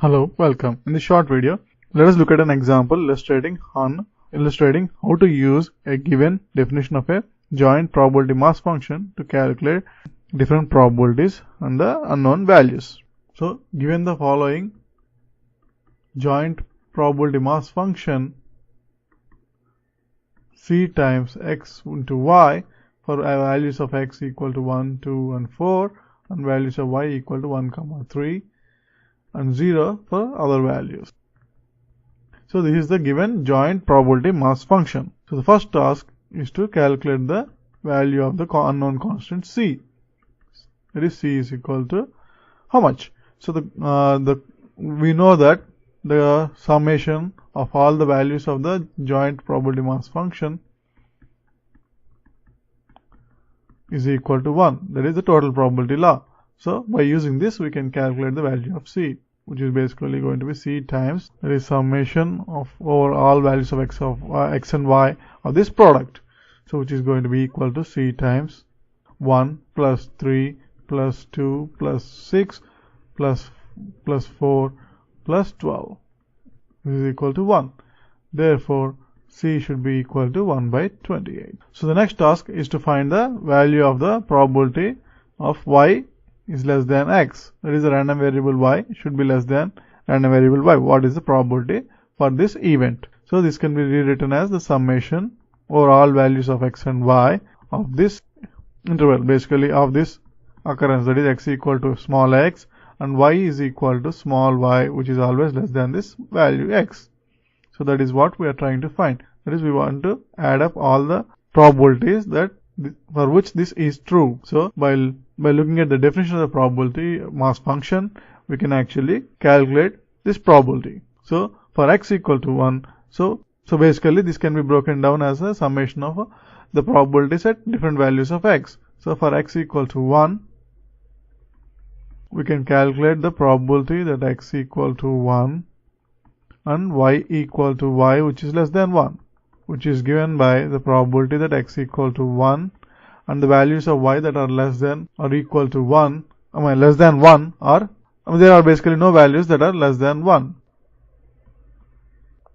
Hello, welcome. In this short video, let us look at an example illustrating how to use a given definition of a joint probability mass function to calculate different probabilities and the unknown values. So, given the following joint probability mass function C times x into y for values of x equal to 1, 2 and 4 and values of y equal to 1, 3 and 0 for other values. So this is the given joint probability mass function. So the first task is to calculate the value of the unknown constant c. That is c is equal to how much? So we know that the summation of all the values of the joint probability mass function is equal to 1. That is the total probability law. So by using this we can calculate the value of c, which is basically going to be c times, that is summation of over all values of x and y of this product. So which is going to be equal to c times 1 plus 3 plus 2 plus 6 plus 4 plus 12. This is equal to 1. Therefore c should be equal to 1 by 28. So the next task is to find the value of the probability of y is less than x. That is, the random variable y should be less than random variable y. What is the probability for this event? So this can be rewritten as the summation over all values of x and y of this interval, basically of this occurrence, that is x equal to small x and y is equal to small y, which is always less than this value x. So that is what we are trying to find. That is, we want to add up all the probabilities that for which this is true. So by looking at the definition of the probability mass function, we can actually calculate this probability. So for x equal to 1, so basically this can be broken down as a summation of the probabilities at different values of x. So for x equal to 1, we can calculate the probability that x equal to 1 and y equal to y, which is less than 1, which is given by the probability that x equal to 1 and the values of y that are less than or equal to 1, less than 1 are, there are basically no values that are less than 1,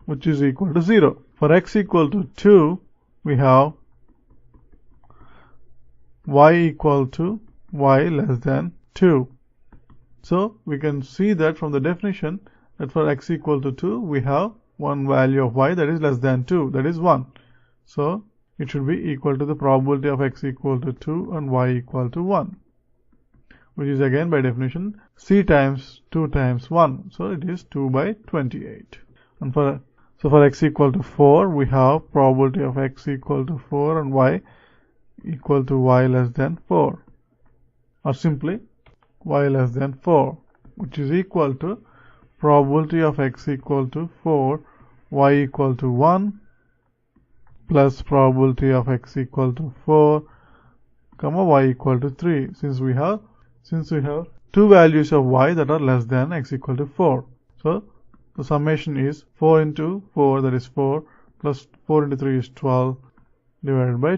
which is equal to 0. For x equal to 2, we have y equal to y less than 2. So we can see that from the definition that for x equal to 2, we have one value of y that is less than 2, that is 1. So it should be equal to the probability of x equal to 2 and y equal to 1, which is again by definition c times 2 times 1. So it is 2 by 28. And for x equal to 4, we have probability of x equal to 4 and y equal to y less than 4, or simply y less than 4, which is equal to probability of x equal to 4, y equal to 1 plus probability of x equal to 4, y equal to 3, since we have two values of y that are less than x equal to 4. So the summation is 4 into 4, that is 4, plus 4 into 3 is 12, divided by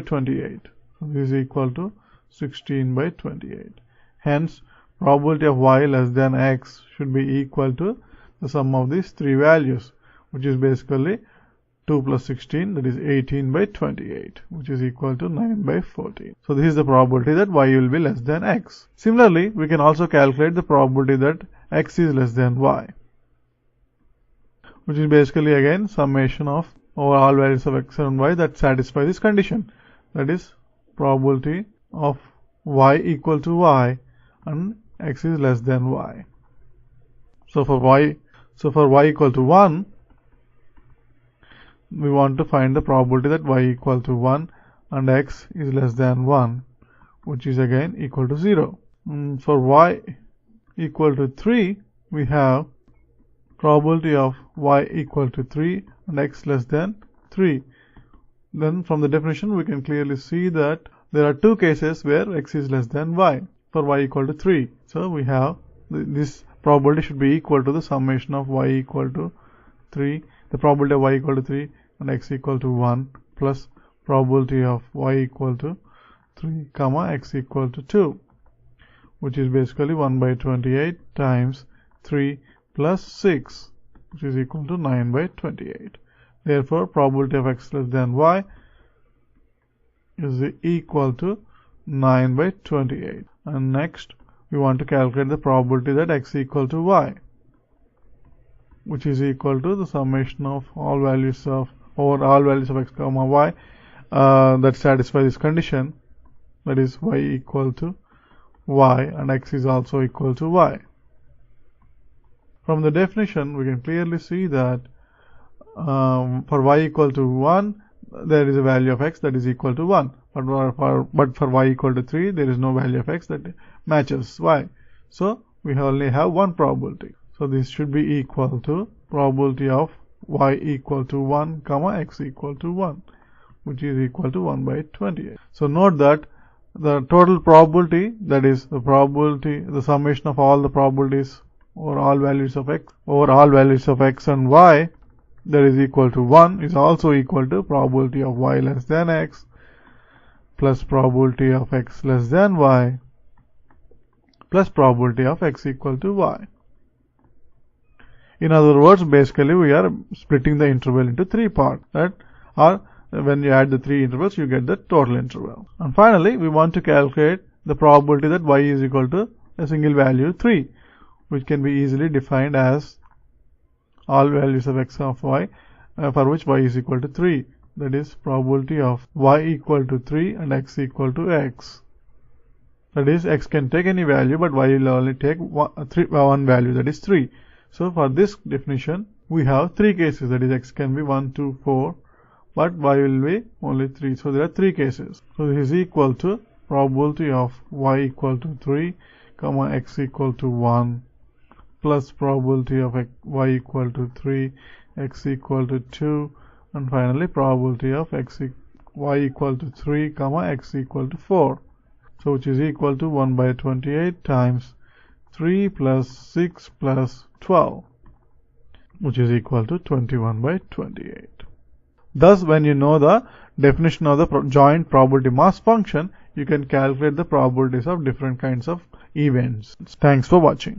28. So this is equal to 16 by 28. Hence, probability of y less than x should be equal to the sum of these three values, which is basically 2 plus 16, that is 18 by 28, which is equal to 9 by 14. So this is the probability that y will be less than x. Similarly, we can also calculate the probability that x is less than y, which is basically again summation of over all values of x and y that satisfy this condition. That is, probability of y equal to y and x is less than y. So for y equal to 1, we want to find the probability that y equal to 1 and x is less than 1, which is again equal to 0. For y equal to 3, we have probability of y equal to 3 and x less than 3. Then from the definition we can clearly see that there are two cases where x is less than y for y equal to 3. So we have this probability should be equal to the summation of y equal to 3, the probability of y equal to 3 and x equal to 1 plus probability of y equal to 3 comma x equal to 2, which is basically 1 by 28 times 3 plus 6, which is equal to 9 by 28. Therefore, probability of x less than y is equal to 9 by 28. And next, we want to calculate the probability that x equal to y, which is equal to the summation of all values of over all values of x comma y that satisfy this condition, that is y equal to y and x is also equal to y. From the definition, we can clearly see that for y equal to 1, there is a value of x that is equal to 1. But for y equal to 3, there is no value of x that matches y. So we only have one probability. So this should be equal to probability of y equal to 1 comma x equal to 1, which is equal to 1 by 28. So note that the total probability, that is the probability, the summation of all the probabilities over all values of x and y, that is equal to 1, is also equal to probability of y less than x plus probability of x less than y plus probability of x equal to y. In other words, basically we are splitting the interval into three parts, that are when you add the three intervals, you get the total interval. And finally, we want to calculate the probability that y is equal to a single value 3, which can be easily defined as all values of x of y for which y is equal to 3. That is probability of y equal to 3 and x equal to x. That is, x can take any value, but y will only take one value, that is 3. So for this definition, we have three cases, that is x can be 1, 2, 4, but y will be only 3. So there are three cases. So this is equal to probability of y equal to 3, comma x equal to 1, plus probability of y equal to 3, x equal to 2, and finally probability of y equal to 3, comma x equal to 4. So which is equal to 1 by 28 times 3 plus 6 plus 12, which is equal to 21 by 28. Thus, when you know the definition of the joint probability mass function, you can calculate the probabilities of different kinds of events. Thanks for watching.